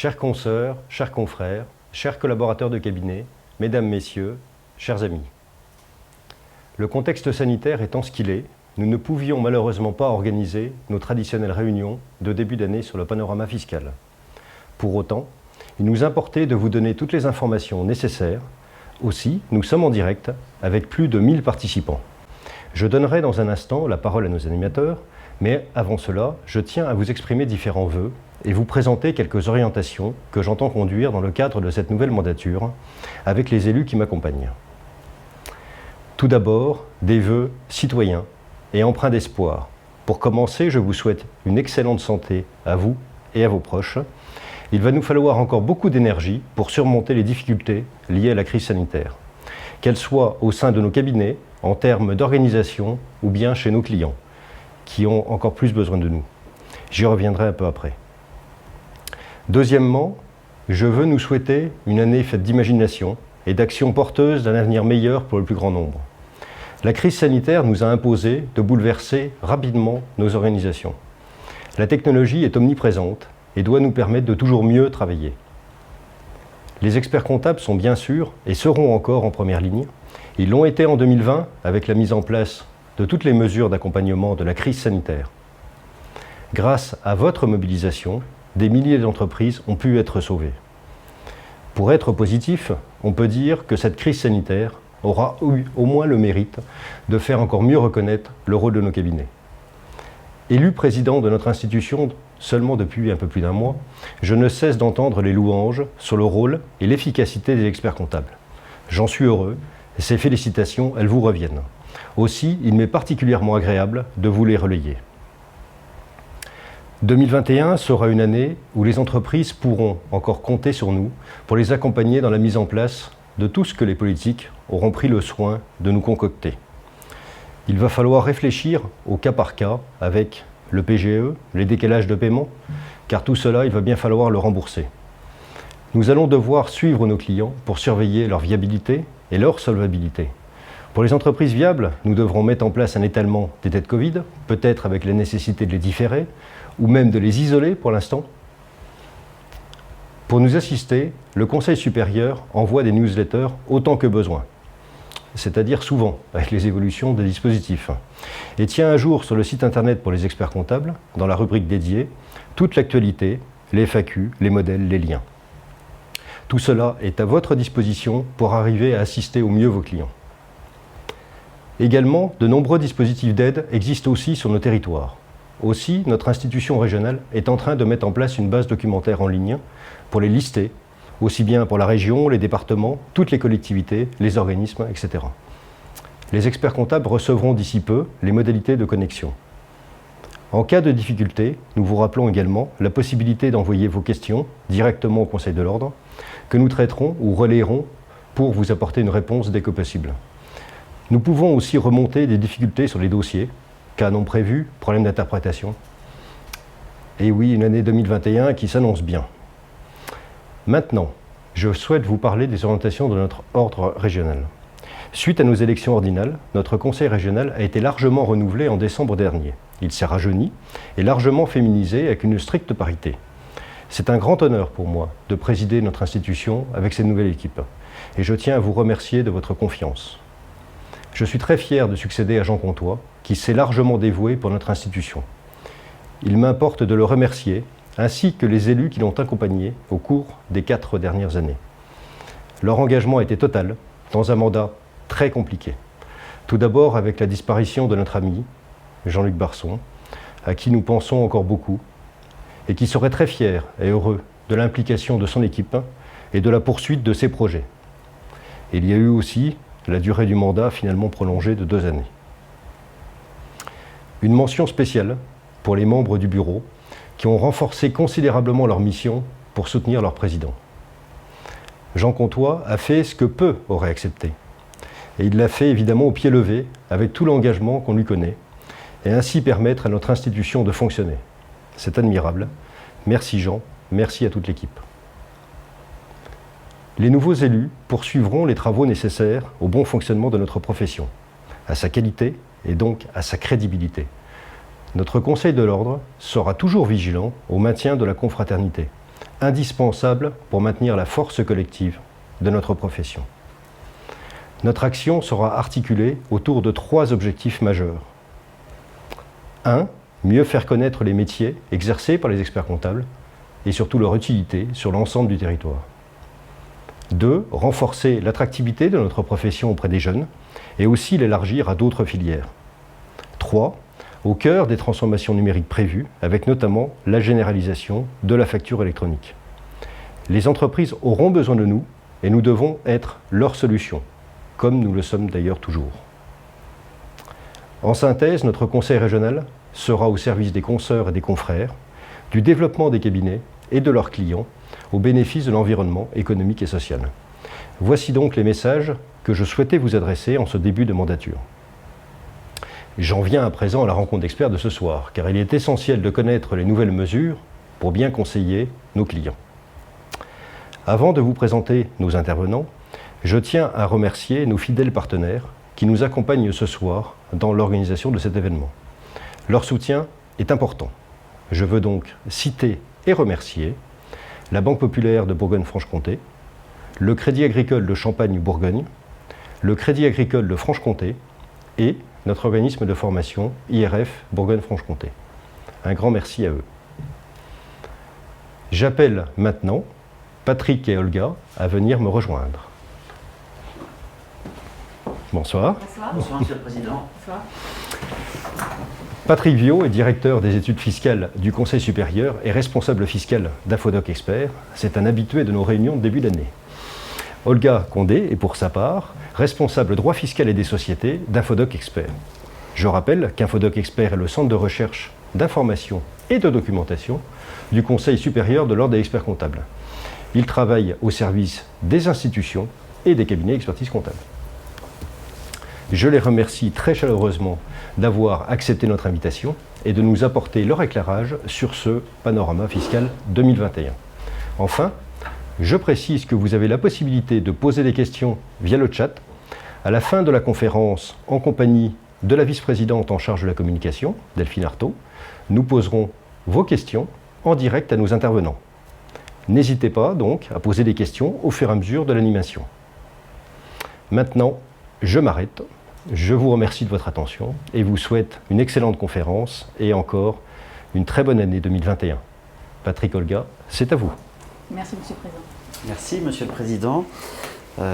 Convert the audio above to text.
Chères consoeurs, chers confrères, chers collaborateurs de cabinet, mesdames, messieurs, chers amis. Le contexte sanitaire étant ce qu'il est, nous ne pouvions malheureusement pas organiser nos traditionnelles réunions de début d'année sur le panorama fiscal. Pour autant, il nous importait de vous donner toutes les informations nécessaires. Aussi, nous sommes en direct avec plus de 1000 participants. Je donnerai dans un instant la parole à nos animateurs, mais avant cela, je tiens à vous exprimer différents vœux et vous présenter quelques orientations que j'entends conduire dans le cadre de cette nouvelle mandature avec les élus qui m'accompagnent. Tout d'abord, des vœux citoyens et empreints d'espoir. Pour commencer, je vous souhaite une excellente santé à vous et à vos proches. Il va nous falloir encore beaucoup d'énergie pour surmonter les difficultés liées à la crise sanitaire, qu'elles soient au sein de nos cabinets, en termes d'organisation ou bien chez nos clients, qui ont encore plus besoin de nous. J'y reviendrai un peu après. Deuxièmement, je veux nous souhaiter une année faite d'imagination et d'actions porteuses d'un avenir meilleur pour le plus grand nombre. La crise sanitaire nous a imposé de bouleverser rapidement nos organisations. La technologie est omniprésente et doit nous permettre de toujours mieux travailler. Les experts comptables sont bien sûr et seront encore en première ligne. Ils l'ont été en 2020 avec la mise en place de toutes les mesures d'accompagnement de la crise sanitaire. Grâce à votre mobilisation, des milliers d'entreprises ont pu être sauvées. Pour être positif, on peut dire que cette crise sanitaire aura eu au moins le mérite de faire encore mieux reconnaître le rôle de nos cabinets. Élu président de notre institution seulement depuis un peu plus d'un mois, je ne cesse d'entendre les louanges sur le rôle et l'efficacité des experts comptables. J'en suis heureux et ces félicitations, elles vous reviennent. Aussi, il m'est particulièrement agréable de vous les relayer. 2021 sera une année où les entreprises pourront encore compter sur nous pour les accompagner dans la mise en place de tout ce que les politiques auront pris le soin de nous concocter. Il va falloir réfléchir au cas par cas avec le PGE, les décalages de paiement, car tout cela, il va bien falloir le rembourser. Nous allons devoir suivre nos clients pour surveiller leur viabilité et leur solvabilité. Pour les entreprises viables, nous devrons mettre en place un étalement des dettes Covid, peut-être avec la nécessité de les différer, ou même de les isoler pour l'instant. Pour nous assister, le Conseil supérieur envoie des newsletters autant que besoin, c'est-à-dire souvent avec les évolutions des dispositifs, et tient à jour sur le site internet pour les experts comptables, dans la rubrique dédiée, toute l'actualité, les FAQ, les modèles, les liens. Tout cela est à votre disposition pour arriver à assister au mieux vos clients. Également, de nombreux dispositifs d'aide existent aussi sur nos territoires. Aussi, notre institution régionale est en train de mettre en place une base documentaire en ligne pour les lister, aussi bien pour la région, les départements, toutes les collectivités, les organismes, etc. Les experts comptables recevront d'ici peu les modalités de connexion. En cas de difficulté, nous vous rappelons également la possibilité d'envoyer vos questions directement au Conseil de l'Ordre, que nous traiterons ou relayerons pour vous apporter une réponse dès que possible. Nous pouvons aussi remonter des difficultés sur les dossiers, cas non prévus, problèmes d'interprétation. Et oui, une année 2021 qui s'annonce bien. Maintenant, je souhaite vous parler des orientations de notre ordre régional. Suite à nos élections ordinales, notre conseil régional a été largement renouvelé en décembre dernier. Il s'est rajeuni et largement féminisé avec une stricte parité. C'est un grand honneur pour moi de présider notre institution avec cette nouvelle équipe. Et je tiens à vous remercier de votre confiance. Je suis très fier de succéder à Jean Comtois, qui s'est largement dévoué pour notre institution. Il m'importe de le remercier, ainsi que les élus qui l'ont accompagné au cours des 4 dernières années. Leur engagement a été total, dans un mandat très compliqué. Tout d'abord avec la disparition de notre ami, Jean-Luc Barson, à qui nous pensons encore beaucoup, et qui serait très fier et heureux de l'implication de son équipe et de la poursuite de ses projets. Et il y a eu aussi la durée du mandat finalement prolongée de 2 années. Une mention spéciale pour les membres du bureau qui ont renforcé considérablement leur mission pour soutenir leur président. Jean Comtois a fait ce que peu auraient accepté. Et il l'a fait évidemment au pied levé, avec tout l'engagement qu'on lui connaît, et ainsi permettre à notre institution de fonctionner. C'est admirable. Merci Jean, merci à toute l'équipe. Les nouveaux élus poursuivront les travaux nécessaires au bon fonctionnement de notre profession, à sa qualité et donc à sa crédibilité. Notre Conseil de l'Ordre sera toujours vigilant au maintien de la confraternité, indispensable pour maintenir la force collective de notre profession. Notre action sera articulée autour de 3 objectifs majeurs. 1. Mieux faire connaître les métiers exercés par les experts comptables et surtout leur utilité sur l'ensemble du territoire. 2. Renforcer l'attractivité de notre profession auprès des jeunes et aussi l'élargir à d'autres filières. 3. Au cœur des transformations numériques prévues, avec notamment la généralisation de la facture électronique. Les entreprises auront besoin de nous et nous devons être leur solution, comme nous le sommes d'ailleurs toujours. En synthèse, notre conseil régional sera au service des consoeurs et des confrères, du développement des cabinets et de leurs clients, au bénéfice de l'environnement économique et social. Voici donc les messages que je souhaitais vous adresser en ce début de mandature. J'en viens à présent à la rencontre d'experts de ce soir, car il est essentiel de connaître les nouvelles mesures pour bien conseiller nos clients. Avant de vous présenter nos intervenants, je tiens à remercier nos fidèles partenaires qui nous accompagnent ce soir dans l'organisation de cet événement. Leur soutien est important. Je veux donc citer et remercier la Banque Populaire de Bourgogne-Franche-Comté, le Crédit Agricole de Champagne-Bourgogne, le Crédit Agricole de Franche-Comté et notre organisme de formation IRF Bourgogne-Franche-Comté. Un grand merci à eux. J'appelle maintenant Patrick et Olga à venir me rejoindre. Bonsoir. Bonsoir. Bonsoir, Monsieur le Président. Bonsoir. Patrick Viaud est directeur des études fiscales du Conseil supérieur et responsable fiscal d'Infodoc Expert. C'est un habitué de nos réunions de début d'année. Olga Condé est pour sa part responsable droit fiscal et des sociétés d'Infodoc Expert. Je rappelle qu'Infodoc Expert est le centre de recherche, d'information et de documentation du Conseil supérieur de l'Ordre des experts comptables. Il travaille au service des institutions et des cabinets d'expertise comptable. Je les remercie très chaleureusement d'avoir accepté notre invitation et de nous apporter leur éclairage sur ce panorama fiscal 2021. Enfin, je précise que vous avez la possibilité de poser des questions via le chat à la fin de la conférence en compagnie de la vice-présidente en charge de la communication, Delphine Artaud. Nous poserons vos questions en direct à nos intervenants. N'hésitez pas donc à poser des questions au fur et à mesure de l'animation. Maintenant, je m'arrête. Je vous remercie de votre attention et vous souhaite une excellente conférence et encore une très bonne année 2021. Patrick, Olga, c'est à vous. Merci, Monsieur le Président. Merci, Monsieur le Président.